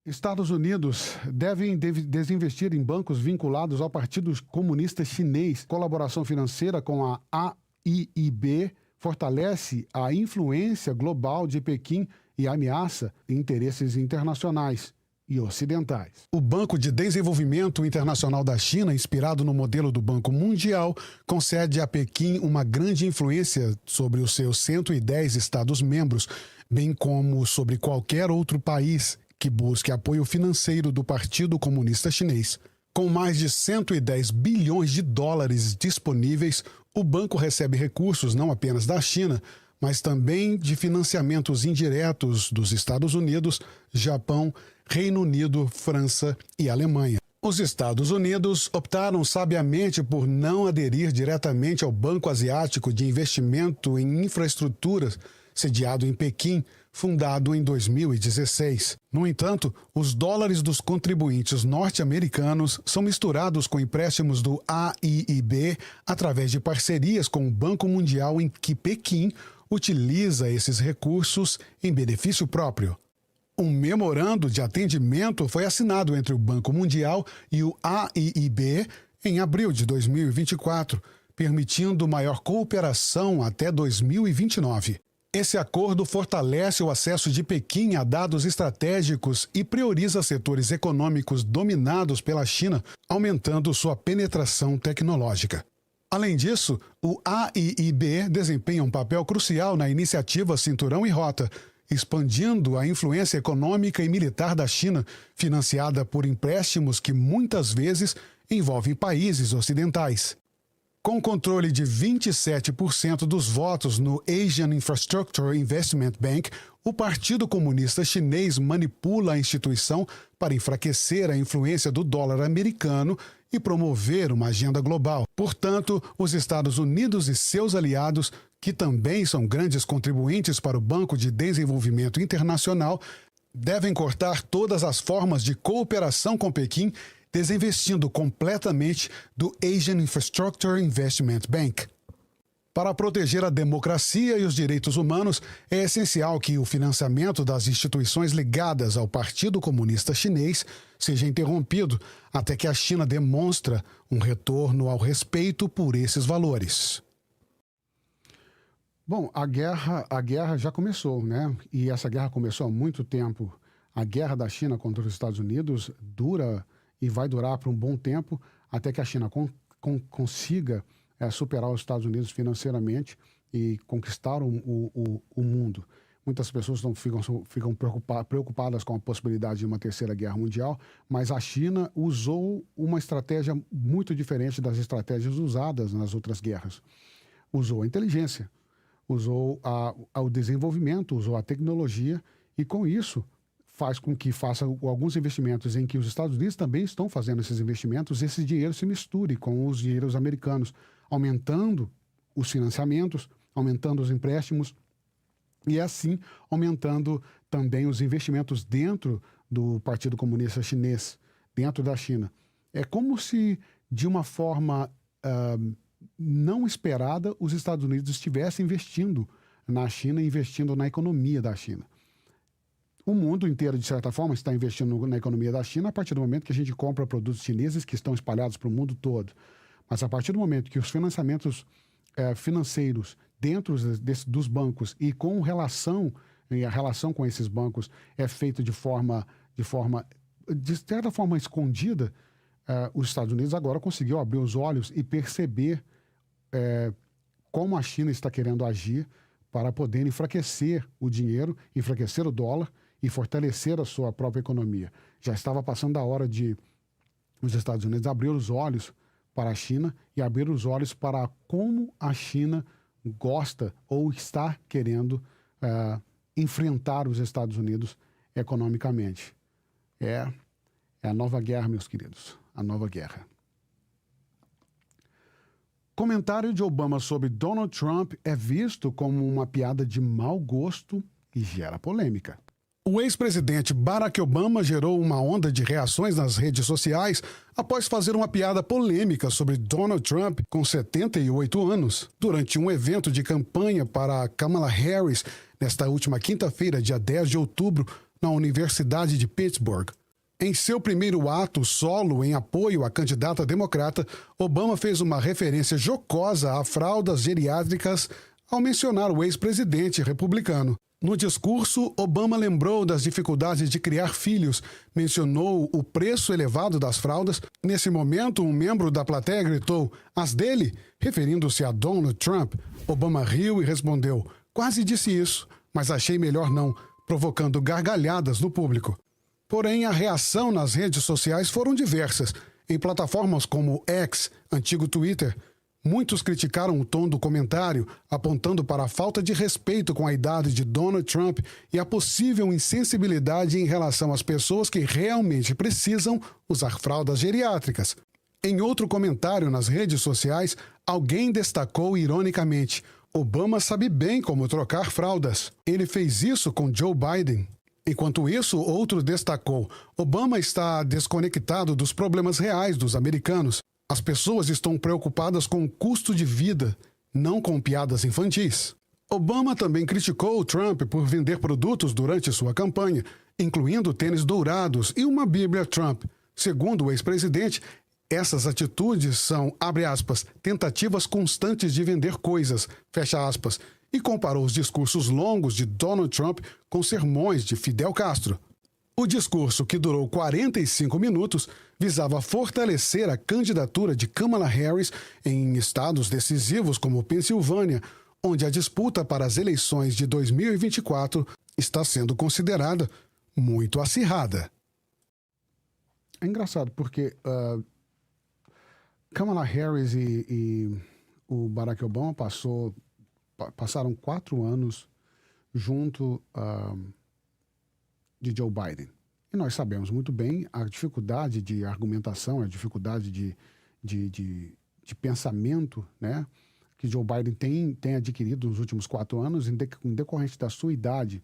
Estados Unidos devem desinvestir em bancos vinculados ao Partido Comunista Chinês. Colaboração financeira com a AIIB fortalece a influência global de Pequim e ameaça interesses internacionais e ocidentais. O Banco de Desenvolvimento Internacional da China, inspirado no modelo do Banco Mundial, concede a Pequim uma grande influência sobre os seus 110 Estados-membros, bem como sobre qualquer outro país que busque apoio financeiro do Partido Comunista Chinês. Com mais de 110 bilhões de dólares disponíveis, o banco recebe recursos não apenas da China, mas também de financiamentos indiretos dos Estados Unidos, Japão, Reino Unido, França e Alemanha. Os Estados Unidos optaram sabiamente por não aderir diretamente ao Banco Asiático de Investimento em Infraestruturas, sediado em Pequim, fundado em 2016. No entanto, os dólares dos contribuintes norte-americanos são misturados com empréstimos do AIIB através de parcerias com o Banco Mundial em que Pequim utiliza esses recursos em benefício próprio. Um memorando de atendimento foi assinado entre o Banco Mundial e o AIIB em abril de 2024, permitindo maior cooperação até 2029. Esse acordo fortalece o acesso de Pequim a dados estratégicos e prioriza setores econômicos dominados pela China, aumentando sua penetração tecnológica. Além disso, o AIIB desempenha um papel crucial na iniciativa Cinturão e Rota, expandindo a influência econômica e militar da China, financiada por empréstimos que muitas vezes envolvem países ocidentais. Com controle de 27% dos votos no Asian Infrastructure Investment Bank, o Partido Comunista Chinês manipula a instituição para enfraquecer a influência do dólar americano e promover uma agenda global. Portanto, os Estados Unidos e seus aliados, que também são grandes contribuintes para o Banco de Desenvolvimento Internacional, devem cortar todas as formas de cooperação com Pequim, desinvestindo completamente do Asian Infrastructure Investment Bank. Para proteger a democracia e os direitos humanos, é essencial que o financiamento das instituições ligadas ao Partido Comunista Chinês seja interrompido até que a China demonstre um retorno ao respeito por esses valores. Bom, a guerra já começou, né? E essa guerra começou há muito tempo. A guerra da China contra os Estados Unidos dura e vai durar por um bom tempo até que a China consiga superar os Estados Unidos financeiramente e conquistar o mundo. Muitas pessoas ficam preocupadas com a possibilidade de uma terceira guerra mundial, mas a China usou uma estratégia muito diferente das estratégias usadas nas outras guerras. Usou a inteligência, usou o desenvolvimento, usou a tecnologia e, com isso, faz com que faça alguns investimentos em que os Estados Unidos também estão fazendo esses investimentos, esse dinheiro se misture com os dinheiros americanos, aumentando os financiamentos, aumentando os empréstimos e, assim, aumentando também os investimentos dentro do Partido Comunista Chinês, dentro da China. É como se, de uma forma não esperada, os Estados Unidos estivessem investindo na China, investindo na economia da China. O mundo inteiro, de certa forma, está investindo na economia da China a partir do momento que a gente compra produtos chineses que estão espalhados para o mundo todo. Mas a partir do momento que os financiamentos financeiros dentro dos bancos e a relação com esses bancos é feita de certa forma escondida, os Estados Unidos agora conseguiu abrir os olhos e perceber como a China está querendo agir para poder enfraquecer o dinheiro, enfraquecer o dólar e fortalecer a sua própria economia. Já estava passando a hora de os Estados Unidos abrir os olhos para a China e abrir os olhos para como a China gosta ou está querendo enfrentar os Estados Unidos economicamente. É a nova guerra, meus queridos, a nova guerra. Comentário de Obama sobre Donald Trump é visto como uma piada de mau gosto e gera polêmica. O ex-presidente Barack Obama gerou uma onda de reações nas redes sociais após fazer uma piada polêmica sobre Donald Trump, com 78 anos, durante um evento de campanha para Kamala Harris, nesta última quinta-feira, dia 10 de outubro, na Universidade de Pittsburgh. Em seu primeiro ato solo em apoio à candidata democrata, Obama fez uma referência jocosa a fraldas geriátricas ao mencionar o ex-presidente republicano. No discurso, Obama lembrou das dificuldades de criar filhos, mencionou o preço elevado das fraldas. Nesse momento, um membro da plateia gritou, "As dele?", referindo-se a Donald Trump. Obama riu e respondeu, "Quase disse isso, mas achei melhor não", provocando gargalhadas no público. Porém, a reação nas redes sociais foram diversas. Em plataformas como X, antigo Twitter, muitos criticaram o tom do comentário, apontando para a falta de respeito com a idade de Donald Trump e a possível insensibilidade em relação às pessoas que realmente precisam usar fraldas geriátricas. Em outro comentário nas redes sociais, alguém destacou ironicamente, "Obama sabe bem como trocar fraldas. Ele fez isso com Joe Biden." Enquanto isso, outro destacou, "Obama está desconectado dos problemas reais dos americanos. As pessoas estão preocupadas com o custo de vida, não com piadas infantis." Obama também criticou Trump por vender produtos durante sua campanha, incluindo tênis dourados e uma Bíblia Trump. Segundo o ex-presidente, essas atitudes são, abre aspas, tentativas constantes de vender coisas, fecha aspas, e comparou os discursos longos de Donald Trump com sermões de Fidel Castro. O discurso, que durou 45 minutos, visava fortalecer a candidatura de Kamala Harris em estados decisivos como Pensilvânia, onde a disputa para as eleições de 2024 está sendo considerada muito acirrada. É engraçado porque Kamala Harris e o Barack Obama passaram 4 anos junto de Joe Biden. E nós sabemos muito bem a dificuldade de argumentação, a dificuldade de pensamento, né, que Joe Biden tem adquirido nos últimos 4 anos em decorrente da sua idade.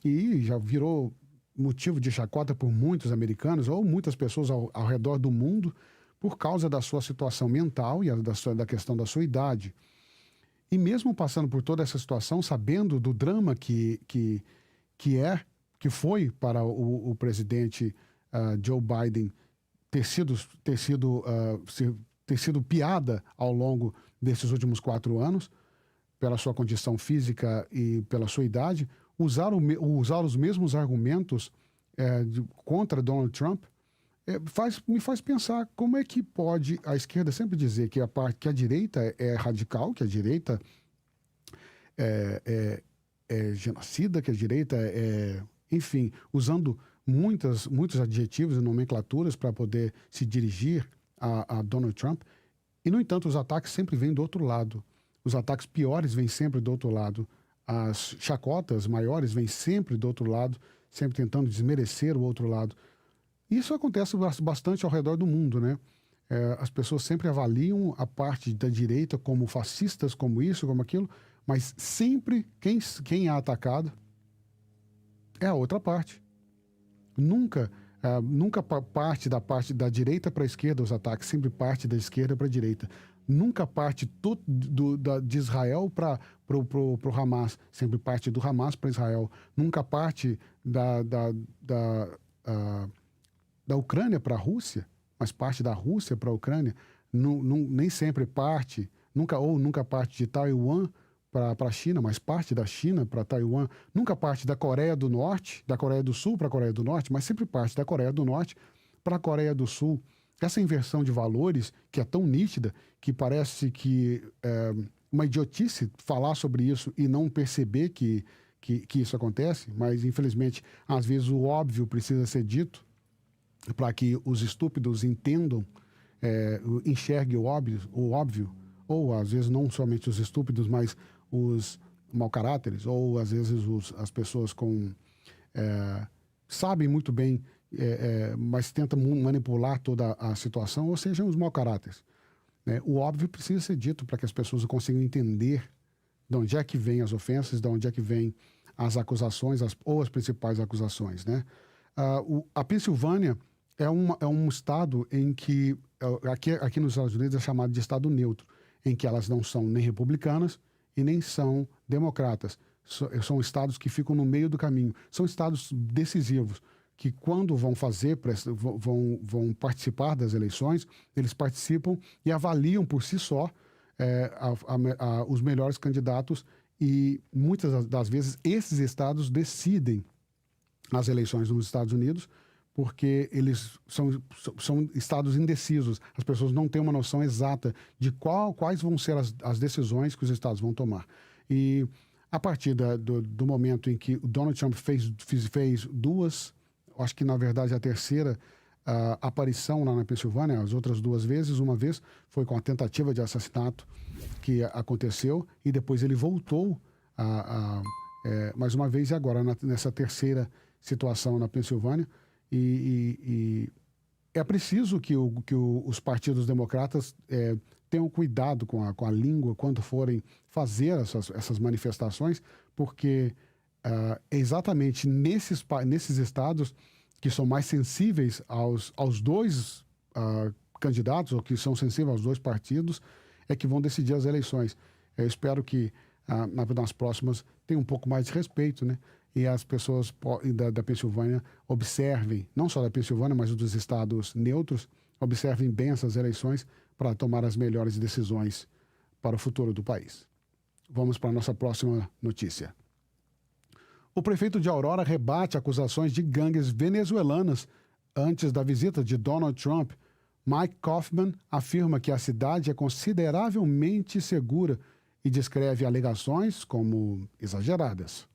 E já virou motivo de chacota por muitos americanos ou muitas pessoas ao redor do mundo por causa da sua situação mental e da questão da sua idade. E mesmo passando por toda essa situação, sabendo do drama que foi para o presidente Joe Biden ter sido piada ao longo desses últimos 4 anos, pela sua condição física e pela sua idade, usar os mesmos argumentos contra Donald Trump, me faz pensar como é que pode a esquerda sempre dizer que a direita é radical, que a direita é genocida, que a direita enfim, usando muitos adjetivos e nomenclaturas para poder se dirigir a Donald Trump. E, no entanto, os ataques sempre vêm do outro lado. Os ataques piores vêm sempre do outro lado. As chacotas maiores vêm sempre do outro lado, sempre tentando desmerecer o outro lado. Isso acontece bastante ao redor do mundo, né? As pessoas sempre avaliam a parte da direita como fascistas, como isso, como aquilo, mas sempre quem é atacado é a outra parte. Nunca parte da direita para a esquerda os ataques, sempre parte da esquerda para a direita. Nunca parte de Israel para o Hamas, sempre parte do Hamas para Israel. Nunca parte da Ucrânia para a Rússia, mas parte da Rússia para a Ucrânia. Nem sempre parte, nunca parte de Taiwan para a China, mas parte da China para Taiwan. Nunca parte da Coreia do Norte, da Coreia do Sul para a Coreia do Norte, mas sempre parte da Coreia do Norte para a Coreia do Sul. Essa inversão de valores, que é tão nítida, que parece que é uma idiotice falar sobre isso e não perceber que isso acontece, mas infelizmente, às vezes o óbvio precisa ser dito para que os estúpidos entendam, enxerguem o óbvio, ou às vezes não somente os estúpidos, mas os mau caráteres, ou às vezes as pessoas sabem muito bem, mas tentam manipular toda a situação, ou seja, os mau caráteres. Né? O óbvio precisa ser dito para que as pessoas consigam entender de onde é que vêm as ofensas, de onde é que vêm as acusações, ou as principais acusações. Né? A Pensilvânia é um estado em que, aqui nos Estados Unidos, é chamado de estado neutro, em que elas não são nem republicanas e nem são democratas. são estados que ficam no meio do caminho. São estados decisivos, que quando vão vão participar das eleições, eles participam e avaliam por si só os melhores candidatos, e muitas das vezes esses estados decidem as eleições nos Estados Unidos, porque eles são estados indecisos. As pessoas não têm uma noção exata de quais vão ser as decisões que os estados vão tomar. E a partir do momento em que o Donald Trump fez duas, acho que na verdade a terceira aparição lá na Pensilvânia, as outras duas vezes, uma vez foi com a tentativa de assassinato que aconteceu, e depois ele voltou mais uma vez, e agora nessa terceira situação na Pensilvânia. E é preciso que os partidos democratas tenham cuidado com a língua quando forem fazer essas manifestações, porque é exatamente nesses estados que são mais sensíveis aos dois candidatos, ou que são sensíveis aos dois partidos, é que vão decidir as eleições. Eu espero que nas próximas tenha um pouco mais de respeito, né? E as pessoas da Pensilvânia observem, não só da Pensilvânia, mas dos estados neutros, observem bem essas eleições para tomar as melhores decisões para o futuro do país. Vamos para a nossa próxima notícia. O prefeito de Aurora rebate acusações de gangues venezuelanas antes da visita de Donald Trump. Mike Coffman afirma que a cidade é consideravelmente segura e descreve alegações como exageradas.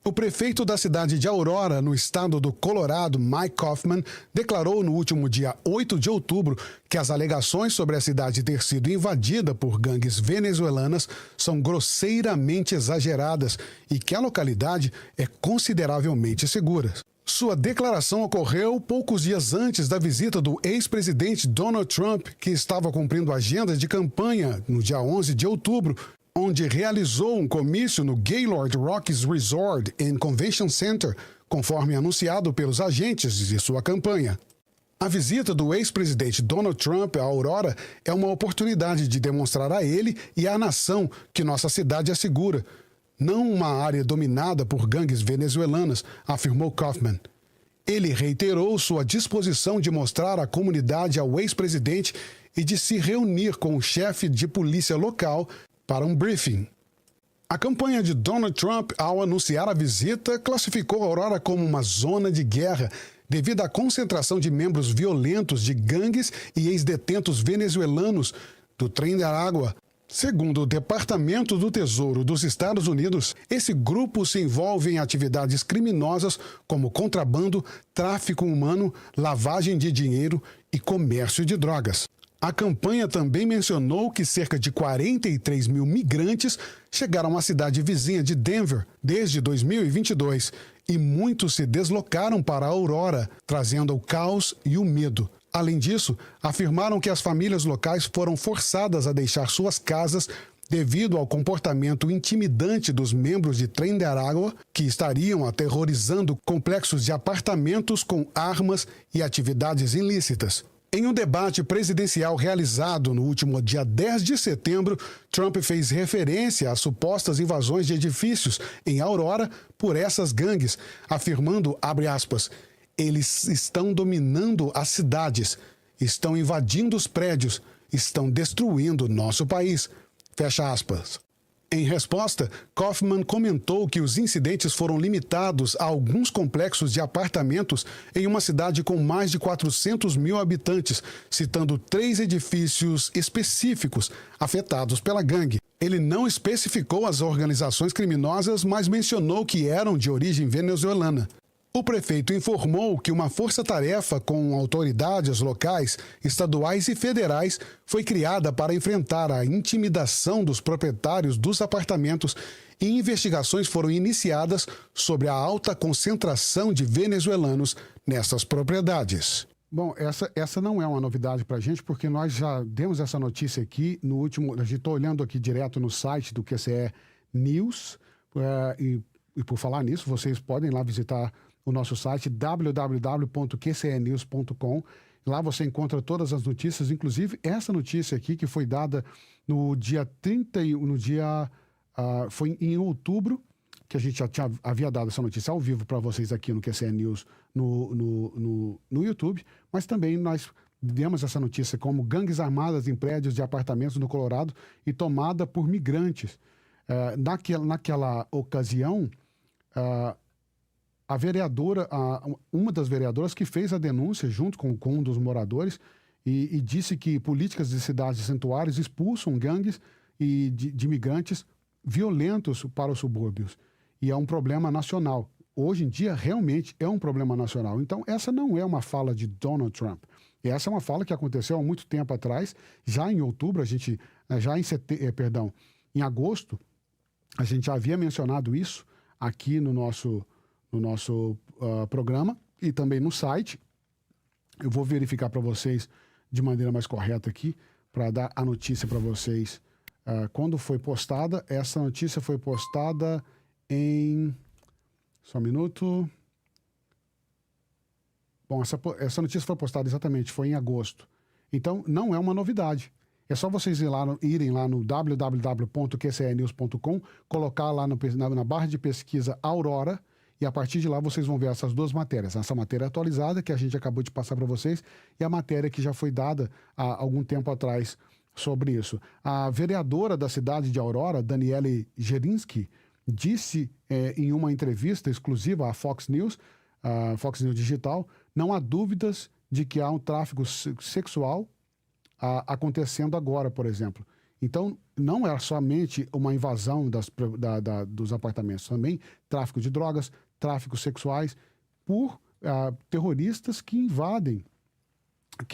O prefeito da cidade de Aurora, no estado do Colorado, Mike Coffman, declarou no último dia 8 de outubro que as alegações sobre a cidade ter sido invadida por gangues venezuelanas são grosseiramente exageradas e que a localidade é consideravelmente segura. Sua declaração ocorreu poucos dias antes da visita do ex-presidente Donald Trump, que estava cumprindo agenda de campanha no dia 11 de outubro, onde realizou um comício no Gaylord Rockies Resort and Convention Center, conforme anunciado pelos agentes de sua campanha. A visita do ex-presidente Donald Trump à Aurora é uma oportunidade de demonstrar a ele e à nação que nossa cidade é segura, não uma área dominada por gangues venezuelanas, afirmou Coffman. Ele reiterou sua disposição de mostrar à comunidade ao ex-presidente e de se reunir com o chefe de polícia local para um briefing. A campanha de Donald Trump, ao anunciar a visita, classificou a Aurora como uma zona de guerra devido à concentração de membros violentos de gangues e ex-detentos venezuelanos do Trem da Água. Segundo o Departamento do Tesouro dos Estados Unidos, esse grupo se envolve em atividades criminosas como contrabando, tráfico humano, lavagem de dinheiro e comércio de drogas. A campanha também mencionou que cerca de 43 mil migrantes chegaram à cidade vizinha de Denver desde 2022 e muitos se deslocaram para a Aurora, trazendo o caos e o medo. Além disso, afirmaram que as famílias locais foram forçadas a deixar suas casas devido ao comportamento intimidante dos membros de Trem de Aragua, que estariam aterrorizando complexos de apartamentos com armas e atividades ilícitas. Em um debate presidencial realizado no último dia 10 de setembro, Trump fez referência às supostas invasões de edifícios em Aurora por essas gangues, afirmando, abre aspas, eles estão dominando as cidades, estão invadindo os prédios, estão destruindo nosso país, fecha aspas. Em resposta, Coffman comentou que os incidentes foram limitados a alguns complexos de apartamentos em uma cidade com mais de 400 mil habitantes, citando 3 edifícios específicos afetados pela gangue. Ele não especificou as organizações criminosas, mas mencionou que eram de origem venezuelana. O prefeito informou que uma força-tarefa com autoridades locais, estaduais e federais foi criada para enfrentar a intimidação dos proprietários dos apartamentos e investigações foram iniciadas sobre a alta concentração de venezuelanos nessas propriedades. Bom, essa não é uma novidade para a gente, porque nós já demos essa notícia aqui no último... A gente está olhando aqui direto no site do QCE News, e por falar nisso, vocês podem lá visitar o nosso site www.qcenews.com. Lá você encontra todas as notícias, inclusive essa notícia aqui que foi dada no dia Foi em outubro que a gente já havia dado essa notícia ao vivo para vocês aqui no QCN News no YouTube, mas também nós demos essa notícia como gangues armadas em prédios de apartamentos no Colorado e tomada por migrantes. Naquela ocasião, a vereadora, uma das vereadoras que fez a denúncia junto com um dos moradores e disse que políticas de cidades e santuários expulsam gangues de migrantes violentos para os subúrbios. E é um problema nacional. Hoje em dia, realmente é um problema nacional. Então, essa não é uma fala de Donald Trump. Essa é uma fala que aconteceu há muito tempo atrás. Já em outubro, em agosto, a gente já havia mencionado isso aqui no nosso programa e também no site. Eu vou verificar para vocês de maneira mais correta aqui, para dar a notícia para vocês quando foi postada. Essa notícia foi postada em... Só um minuto. Bom, essa notícia foi postada exatamente, foi em agosto. Então, não é uma novidade. É só vocês irem lá no www.qcenews.com, colocar lá na barra de pesquisa Aurora, e a partir de lá vocês vão ver essas duas matérias. Essa matéria atualizada, que a gente acabou de passar para vocês, e a matéria que já foi dada há algum tempo atrás sobre isso. A vereadora da cidade de Aurora, Daniele Gerinski, disse em uma entrevista exclusiva à Fox News Digital, não há dúvidas de que há um tráfico sexual acontecendo agora, por exemplo. Então, não é somente uma invasão dos apartamentos, também tráfico de drogas, tráficos sexuais por terroristas que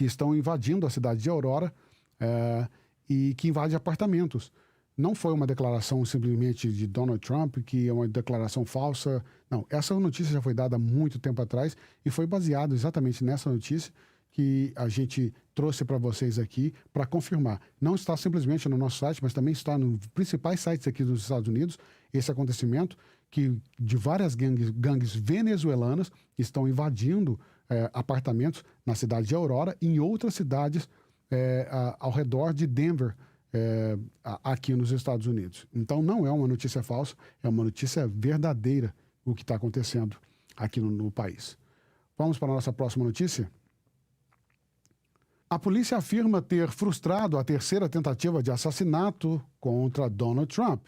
estão invadindo a cidade de Aurora e que invadem apartamentos. Não foi uma declaração simplesmente de Donald Trump, que é uma declaração falsa. Não, essa notícia já foi dada há muito tempo atrás e foi baseado exatamente nessa notícia que a gente trouxe para vocês aqui para confirmar. Não está simplesmente no nosso site, mas também está nos principais sites aqui dos Estados Unidos, esse acontecimento de várias gangues venezuelanas estão invadindo apartamentos na cidade de Aurora e em outras cidades ao redor de Denver, aqui nos Estados Unidos. Então não é uma notícia falsa, é uma notícia verdadeira o que está acontecendo aqui no país. Vamos para a nossa próxima notícia? A polícia afirma ter frustrado a terceira tentativa de assassinato contra Donald Trump.